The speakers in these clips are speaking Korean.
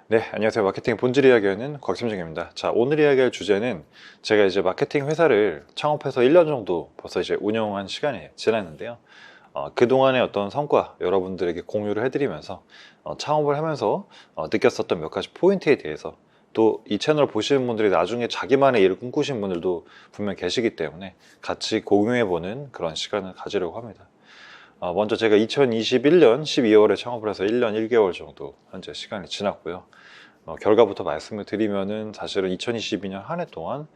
네, 안녕하세요. 마케팅 본질 이야기하는 곽팀장입니다. 자, 오늘 이야기할 주제는 제가 이제 마케팅 회사를 창업해서 1년 정도 벌써 이제 운영한 시간이 지났는데요. 그동안의 어떤 성과 여러분들에게 공유를 해드리면서 창업을 하면서 느꼈었던 몇 가지 포인트에 대해서, 또 이 채널 보시는 분들이 나중에 자기만의 일을 꿈꾸신 분들도 분명 계시기 때문에 같이 공유해보는 그런 시간을 가지려고 합니다. 먼저 제가 2021년 12월에 창업을 해서 1년 1개월 정도 현재 시간이 지났고요. 결과부터 말씀을 드리면은 사실은 2022년 한 해 동안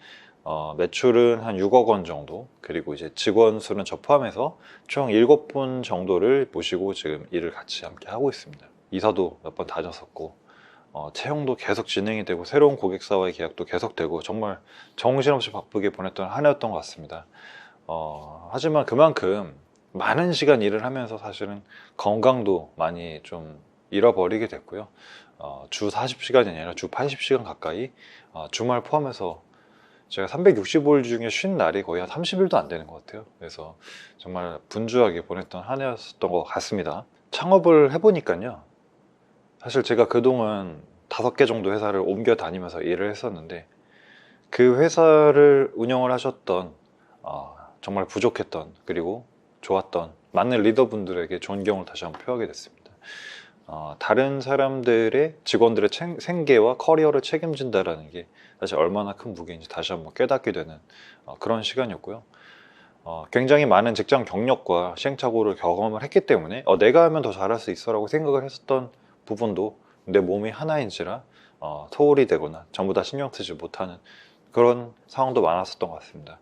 매출은 한 6억 원 정도, 그리고 이제 직원 수는 저 포함해서 총 7분 정도를 모시고 지금 일을 같이 함께 하고 있습니다. 이사도 몇 번 다녔었고, 채용도 계속 진행이 되고, 새로운 고객사와의 계약도 계속되고, 정말 정신없이 바쁘게 보냈던 한 해였던 것 같습니다. 하지만 그만큼 많은 시간 일을 하면서 사실은 건강도 많이 좀 잃어버리게 됐고요. 주 40시간이 아니라 주 80시간 가까이, 주말 포함해서 제가 365일 중에 쉰 날이 거의 한 30일도 안 되는 것 같아요. 그래서 정말 분주하게 보냈던 한 해였던 것 같습니다. 창업을 해보니까요, 사실 제가 그동안 5개 정도 회사를 옮겨 다니면서 일을 했었는데, 그 회사를 운영을 하셨던 정말 부족했던, 그리고 좋았던 많은 리더분들에게 존경을 다시 한번 표하게 됐습니다. 다른 사람들의 직원들의 생계와 커리어를 책임진다라는 게 사실 얼마나 큰 무게인지 다시 한번 깨닫게 되는 그런 시간이었고요. 굉장히 많은 직장 경력과 시행착오를 경험을 했기 때문에 내가 하면 더 잘할 수 있어 라고 생각을 했었던 부분도 내 몸이 하나인지라 소홀히 되거나 전부 다 신경 쓰지 못하는 그런 상황도 많았었던 것 같습니다.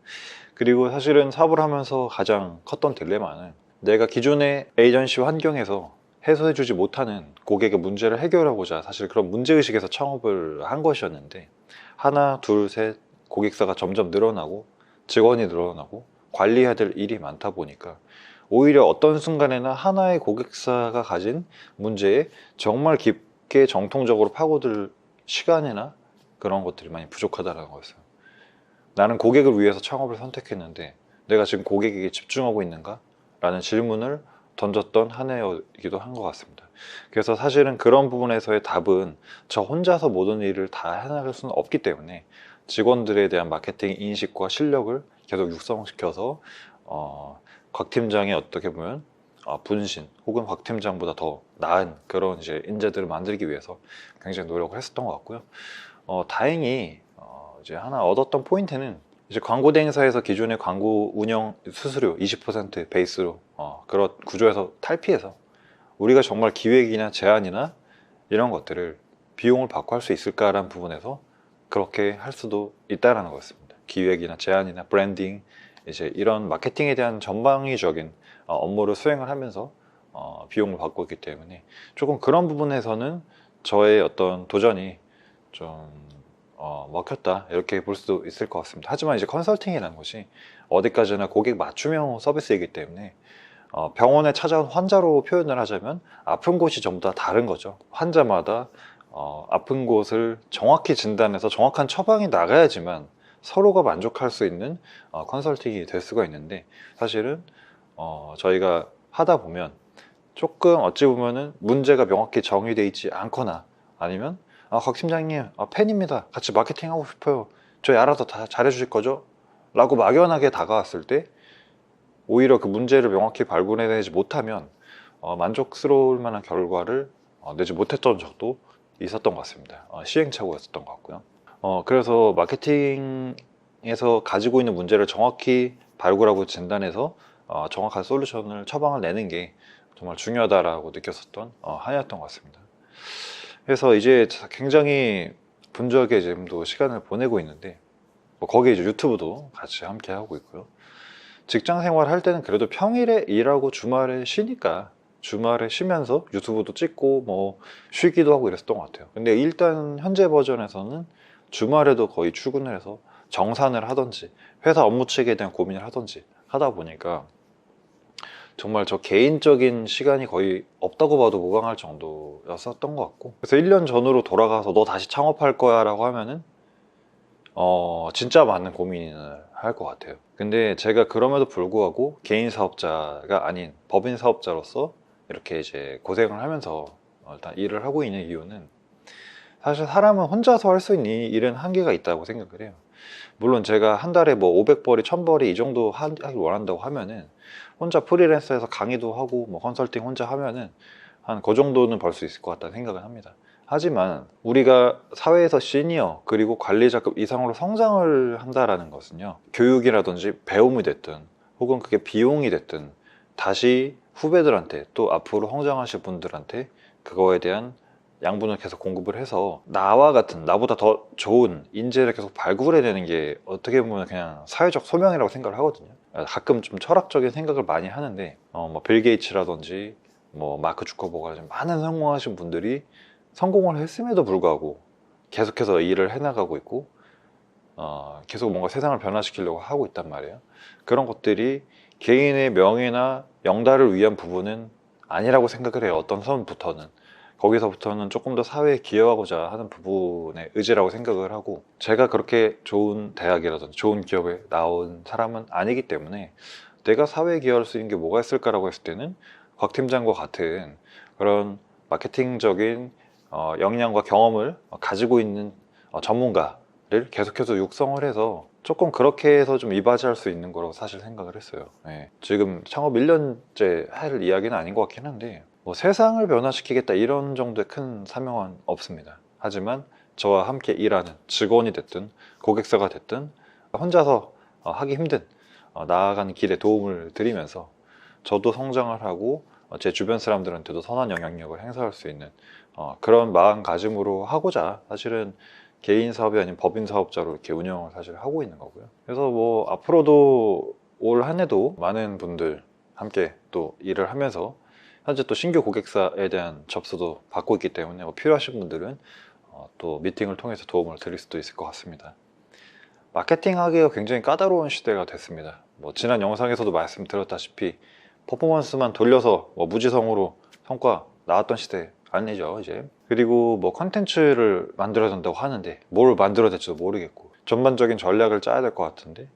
그리고 사실은 사업을 하면서 가장 컸던 딜레마는, 내가 기존의 에이전시 환경에서 해소해주지 못하는 고객의 문제를 해결하고자 사실 그런 문제의식에서 창업을 한 것이었는데, 하나, 둘, 셋 고객사가 점점 늘어나고 직원이 늘어나고 관리해야 될 일이 많다 보니까, 오히려 어떤 순간에는 하나의 고객사가 가진 문제에 정말 깊게 정통적으로 파고들 시간이나 그런 것들이 많이 부족하다는 거였어요. 나는 고객을 위해서 창업을 선택했는데 내가 지금 고객에게 집중하고 있는가? 라는 질문을 던졌던 한 해이기도 한 것 같습니다. 그래서 사실은 그런 부분에서의 답은 저 혼자서 모든 일을 다 해나갈 수는 없기 때문에, 직원들에 대한 마케팅 인식과 실력을 계속 육성시켜서 곽 팀장의 어떻게 보면 분신, 혹은 곽 팀장보다 더 나은 그런 이제 인재들을 만들기 위해서 굉장히 노력을 했었던 것 같고요. 다행히 이제 하나 얻었던 포인트는, 이제 광고 대행사에서 기존의 광고 운영 수수료 20% 베이스로 그런 구조에서 탈피해서 우리가 정말 기획이나 제안이나 이런 것들을 비용을 받고 할 수 있을까라는 부분에서 그렇게 할 수도 있다라는 거였습니다. 기획이나 제안이나 브랜딩, 이제 이런 마케팅에 대한 전방위적인 업무를 수행을 하면서 비용을 받고 있기 때문에, 조금 그런 부분에서는 저의 어떤 도전이 좀 먹혔다, 이렇게 볼 수도 있을 것 같습니다. 하지만 이제 컨설팅이라는 것이 어디까지나 고객 맞춤형 서비스이기 때문에, 병원에 찾아온 환자로 표현을 하자면 아픈 곳이 전부 다 다른 거죠. 환자마다 아픈 곳을 정확히 진단해서 정확한 처방이 나가야지만 서로가 만족할 수 있는 컨설팅이 될 수가 있는데, 사실은 저희가 하다 보면 조금 어찌 보면은 문제가 명확히 정의되어 있지 않거나, 아니면 곽 팀장님 팬입니다, 같이 마케팅 하고 싶어요, 저희 알아서 다 잘해주실 거죠? 라고 막연하게 다가왔을 때, 오히려 그 문제를 명확히 발굴해내지 못하면 만족스러울 만한 결과를 내지 못했던 적도 있었던 것 같습니다. 시행착오였었던 것 같고요. 그래서 마케팅에서 가지고 있는 문제를 정확히 발굴하고 진단해서 정확한 솔루션을 처방을 내는 게 정말 중요하다라고 느꼈었던 한 해였던 것 같습니다. 그래서 이제 굉장히 분주하게 지금도 시간을 보내고 있는데, 거기에 이제 유튜브도 같이 함께 하고 있고요. 직장 생활 할 때는 그래도 평일에 일하고 주말에 쉬니까 주말에 쉬면서 유튜브도 찍고 뭐 쉬기도 하고 이랬었던 것 같아요. 근데 일단 현재 버전에서는 주말에도 거의 출근을 해서 정산을 하던지 회사 업무 측에 대한 고민을 하던지 하다 보니까, 정말 저 개인적인 시간이 거의 없다고 봐도 무방할 정도였었던 것 같고, 그래서 1년 전으로 돌아가서 너 다시 창업할 거야 라고 하면은 진짜 많은 고민을 할 것 같아요. 근데 제가 그럼에도 불구하고 개인 사업자가 아닌 법인 사업자로서 이렇게 이제 고생을 하면서 일단 일을 하고 있는 이유는, 사실 사람은 혼자서 할 수 있는 일은 한계가 있다고 생각을 해요. 물론 제가 한 달에 뭐 500벌이 1000벌이 이 정도 하길 원한다고 하면은 혼자 프리랜서에서 강의도 하고 뭐 컨설팅 혼자 하면은 한 그 정도는 벌 수 있을 것 같다는 생각을 합니다. 하지만 우리가 사회에서 시니어 그리고 관리자급 이상으로 성장을 한다라는 것은요, 교육이라든지 배움이 됐든 혹은 그게 비용이 됐든 다시 후배들한테, 또 앞으로 성장하실 분들한테 그거에 대한 양분을 계속 공급을 해서 나와 같은, 나보다 더 좋은 인재를 계속 발굴해야 되는 게 어떻게 보면 그냥 사회적 소명이라고 생각을 하거든요. 가끔 좀 철학적인 생각을 많이 하는데 뭐 빌 게이츠라든지 뭐 마크 주커버가 좀 많은 성공하신 분들이 성공을 했음에도 불구하고 계속해서 일을 해나가고 있고 계속 뭔가 세상을 변화시키려고 하고 있단 말이에요. 그런 것들이 개인의 명예나 영달을 위한 부분은 아니라고 생각을 해요. 어떤 선부터는. 거기서부터는 조금 더 사회에 기여하고자 하는 부분의 의지라고 생각을 하고, 제가 그렇게 좋은 대학이라든지 좋은 기업에 나온 사람은 아니기 때문에 내가 사회에 기여할 수 있는 게 뭐가 있을까라고 했을 때는 곽 팀장과 같은 그런 마케팅적인 역량과 경험을 가지고 있는 전문가를 계속해서 육성을 해서 조금 그렇게 해서 좀 이바지할 수 있는 거라고 사실 생각을 했어요. 네. 지금 창업 1년째 할 이야기는 아닌 것 같긴 한데 뭐 세상을 변화시키겠다 이런 정도의 큰 사명은 없습니다. 하지만 저와 함께 일하는 직원이 됐든 고객사가 됐든 혼자서 하기 힘든 나아가는 길에 도움을 드리면서 저도 성장을 하고 제 주변 사람들한테도 선한 영향력을 행사할 수 있는 그런 마음가짐으로 하고자 사실은 개인 사업이 아닌 법인 사업자로 이렇게 운영을 사실 하고 있는 거고요. 그래서 뭐 앞으로도 올 한 해도 많은 분들 함께 또 일을 하면서 현재 또 신규 고객사에 대한 접수도 받고 있기 때문에 필요하신 분들은 또 미팅을 통해서 도움을 드릴 수도 있을 것 같습니다. 마케팅 하기가 굉장히 까다로운 시대가 됐습니다. 뭐 지난 영상에서도 말씀드렸다시피 퍼포먼스만 돌려서 뭐 무지성으로 성과 나왔던 시대 아니죠 이제. 그리고 뭐 컨텐츠를 만들어야 된다고 하는데 뭘 만들어야 될지도 모르겠고 전반적인 전략을 짜야 될 것 같은데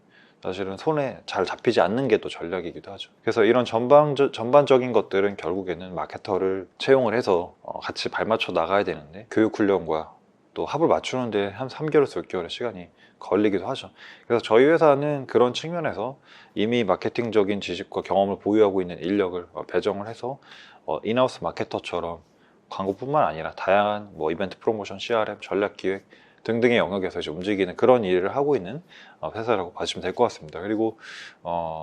사실은 손에 잘 잡히지 않는 게 또 전략이기도 하죠. 그래서 이런 전반적인 것들은 결국에는 마케터를 채용을 해서 같이 발맞춰 나가야 되는데 교육 훈련과 또 합을 맞추는데 한 3개월에서 6개월의 시간이 걸리기도 하죠. 그래서 저희 회사는 그런 측면에서 이미 마케팅적인 지식과 경험을 보유하고 있는 인력을 배정을 해서 인하우스 마케터처럼 광고뿐만 아니라 다양한 뭐 이벤트 프로모션, CRM, 전략 기획 등등의 영역에서 이제 움직이는 그런 일을 하고 있는 회사라고 봐주시면 될 것 같습니다. 그리고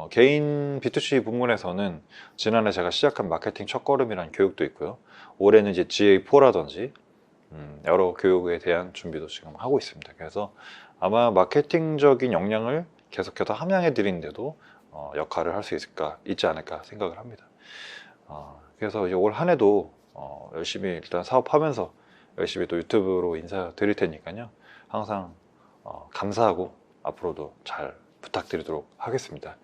개인 B2C 부문에서는 지난해 제가 시작한 마케팅 첫걸음이라는 교육도 있고요. 올해는 이제 GA4라든지 여러 교육에 대한 준비도 지금 하고 있습니다. 그래서 아마 마케팅적인 역량을 계속해서 함양해 드리는데도 역할을 할 수 있지 않을까 생각을 합니다. 그래서 이제 올 한 해도 열심히 일단 사업하면서 열심히 또 유튜브로 인사드릴 테니까요. 항상 감사하고 앞으로도 잘 부탁드리도록 하겠습니다.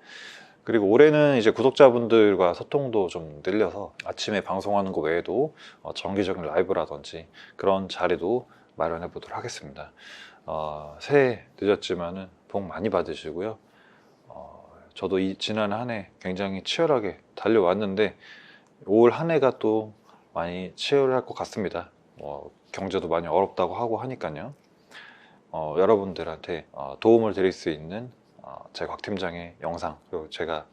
그리고 올해는 이제 구독자분들과 소통도 좀 늘려서 아침에 방송하는 거 외에도 정기적인 라이브라든지 그런 자리도 마련해 보도록 하겠습니다. 새해 늦었지만은 복 많이 받으시고요. 저도 지난 한 해 굉장히 치열하게 달려왔는데 올 한 해가 또 많이 치열할 것 같습니다. 경제도 많이 어렵다고 하고 하니까요. 여러분들한테 도움을 드릴 수 있는 제 곽 팀장의 영상 그리고 제가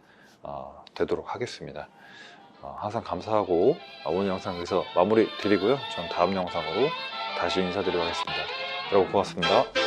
되도록 하겠습니다. 항상 감사하고 오늘 영상 여기서 마무리 드리고요. 전 다음 영상으로 다시 인사드리도록 하겠습니다. 여러분 고맙습니다.